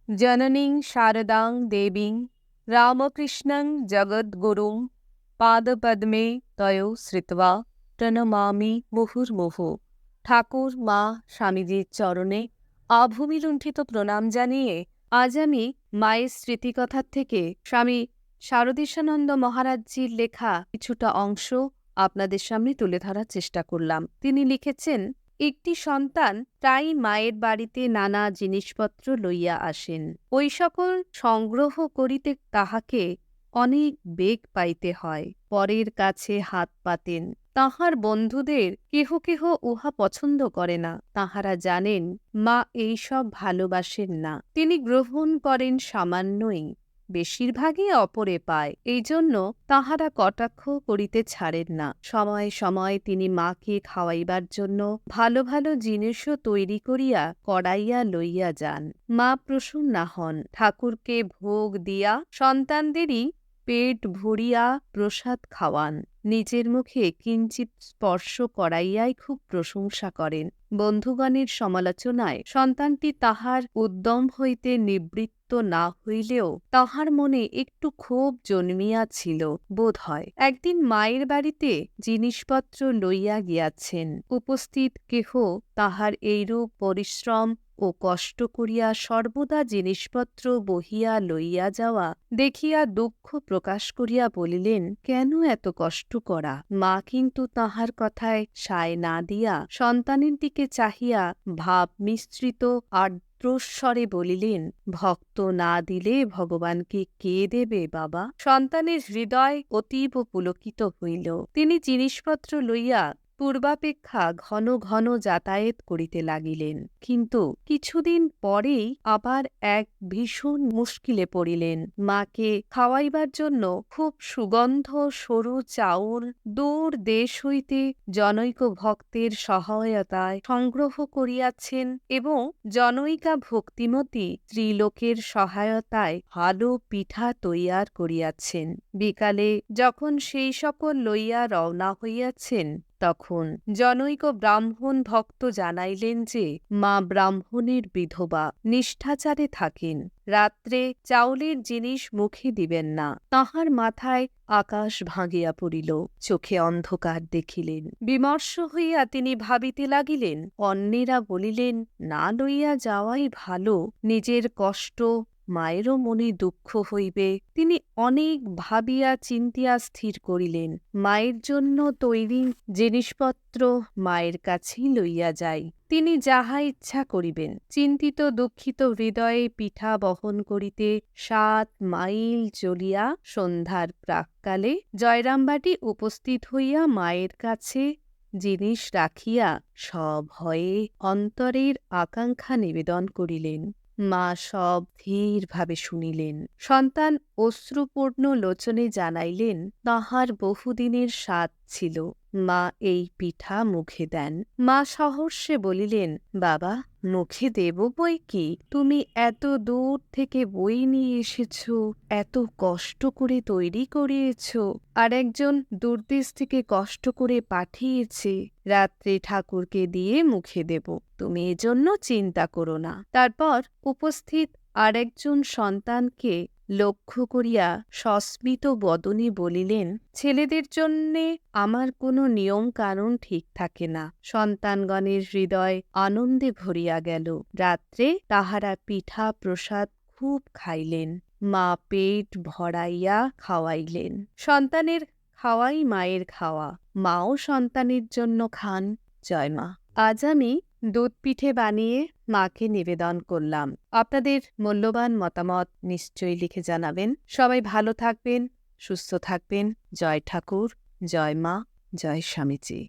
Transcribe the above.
জননীং শারদাং দেবীং রামকৃষ্ণং জগদ্গুরুং পাদপদ্মে তয়ো শ্রিত্বা প্রণমামি মুহুর্মুহু। ঠাকুর, মা, স্বামীজির চরণে আভূমিলুণ্ঠিত প্রণাম জানিয়ে আজ আমি মায়ের স্মৃতিকথার থেকে স্বামী শারদেশানন্দ মহারাজজির লেখা কিছুটা অংশ আপনাদের সামনে তুলে ধরার চেষ্টা করলাম। তিনি লিখেছেন, একটি সন্তান প্রায়ই মায়ের বাড়িতে নানা জিনিসপত্র লইয়া আসেন। ওই সকল সংগ্রহ করিতে তাহাকে অনেক বেগ পাইতে হয়। পরের কাছে হাত পাতেন। তাঁহার বন্ধুদের কেহ কেহ উহা পছন্দ করে না। তাঁহারা জানেন মা এইসব ভালোবাসেন না। তিনি গ্রহণ করেন সামান্যই, বেশিরভাগই অপরে পায়। এই জন্য তাঁহারা কটাক্ষ করিতে ছাড়েন না। সময়ে সময়ে তিনি মাকে খাওয়াইবার জন্য ভালো ভালো জিনিসও তৈরি করিয়া কড়াইয়া লইয়া যান। মা প্রসন্না হন। ঠাকুরকে ভোগ দিয়া সন্তানদেরই পেট ভরিয়া প্রসাদ খাওয়ান। নিজের মুখে কিঞ্চিৎ স্পর্শ করাইয়াই খুব প্রশংসা করেন। বন্ধুগণের সমালোচনায় সন্তানটি তাহার উদ্যম হইতে নিবৃত্ত না হইলেও তাহার মনে একটু ক্ষোভ জন্মিয়াছিল বোধ হয়। একদিন মায়ের বাড়িতে জিনিসপত্র লইয়া গিয়াছেন। উপস্থিত কেহ তাহার এইরূপ পরিশ্রম ও কষ্ট করিয়া সর্বদা জিনিসপত্র বহিয়া লইয়া যাওয়া দেখিয়া দুঃখ প্রকাশ করিয়া বলিলেন, কেন এত কষ্ট করা? মা কিন্তু তাহার কথায় সায় না দিয়া সন্তানের দিকে চাহিয়া ভাব মিশ্রিত আর্দ্রস্বরে বলিলেন, ভক্ত না দিলে ভগবানকে কে দেবে বাবা? সন্তানের হৃদয় অতীব পুলকিত হইল। তিনি জিনিসপত্র লইয়া পূর্বাপেক্ষা ঘন ঘন যাতায়াত করিতে লাগিলেন। কিন্তু কিছুদিন পরেই আবার এক ভীষণ মুশকিলে পড়িলেন। মাকে খাওয়াইবার জন্য খুব সুগন্ধ সরু চাউল দূর দেশ হইতে জনৈক ভক্তের সহায়তায় সংগ্রহ করিয়াছেন এবং জনৈকা ভক্তিমতী স্ত্রীলোকের সহায়তায় ভালো পিঠা তৈয়ার করিয়াছেন। বিকালে যখন সেই সকল লইয়া রওনা হইয়াছেন, তখন জনৈক ব্রাহ্মণ ভক্ত জানাইলেন যে মা ব্রাহ্মণের বিধবা, নিষ্ঠাচারে থাকেন। রাত্রে চাউলের জিনিস মুখে দিবেন না। তাঁহার মাথায় আকাশ ভাঙিয়া পড়িল, চোখে অন্ধকার দেখিলেন। বিমর্ষ হইয়া তিনি ভাবিতে লাগিলেন। অন্যেরা বলিলেন, না লইয়া যাওয়াই ভালো, নিজের কষ্ট মায়েরও মনে দুঃখ হইবে। তিনি অনেক ভাবিয়া চিন্তিয়া স্থির করিলেন, মায়ের জন্য তৈরি জিনিসপত্র মায়ের কাছেই লইয়া যাই, তিনি যাহা ইচ্ছা করিবেন। চিন্তিত দুঃখিত হৃদয়ে পিঠা বহন করিতে ৭ মাইল চলিয়া সন্ধ্যার প্রাক্কালে জয়রামবাটি উপস্থিত হইয়া মায়ের কাছে জিনিস রাখিয়া সভয়ে অন্তরের আকাঙ্ক্ষা নিবেদন করিলেন। মা সব ধীরভাবে শুনিলেন। সন্তান অশ্রুপূর্ণ লোচনে জানাইলেন, তাহার বহুদিনের স্বাদ ছিল, মা এই পিঠা মুখে দেন। মা সহর্ষে বলিলেন, বাবা, মুখে দেব বই কি? তুমি এত দূর থেকে বই নিয়ে এসেছ, এত কষ্ট করে তৈরি করিয়েছ, আর একজন দূরদেশ থেকে কষ্ট করে পাঠিয়েছে, রাত্রে ঠাকুরকে দিয়ে মুখে দেব, তুমি এজন্য চিন্তা করো না। তারপর উপস্থিত আরেকজন সন্তানকে লক্ষ্য করিয়া সস্মিত বদনে বলিলেন, ছেলেদের জন্যে আমার কোনো নিয়ম কানুন ঠিক থাকে না। সন্তানগণের হৃদয় আনন্দে ভরিয়া গেল। রাত্রে তাহারা পিঠা প্রসাদ খুব খাইলেন। মা পেট ভরাইয়া খাওয়াইলেন। সন্তানের খাওয়াই মায়ের খাওয়া, মাও সন্তানের জন্য খান। জয় মা। আজ আমি দুধ পিঠে বানিয়ে মাকে নিবেদন করলাম। আপনাদের মূল্যবান মতামত নিশ্চয়ই লিখে জানাবেন। সবাই ভালো থাকবেন, সুস্থ থাকবেন। জয় ঠাকুর, জয় মা, জয় স্বামীজি।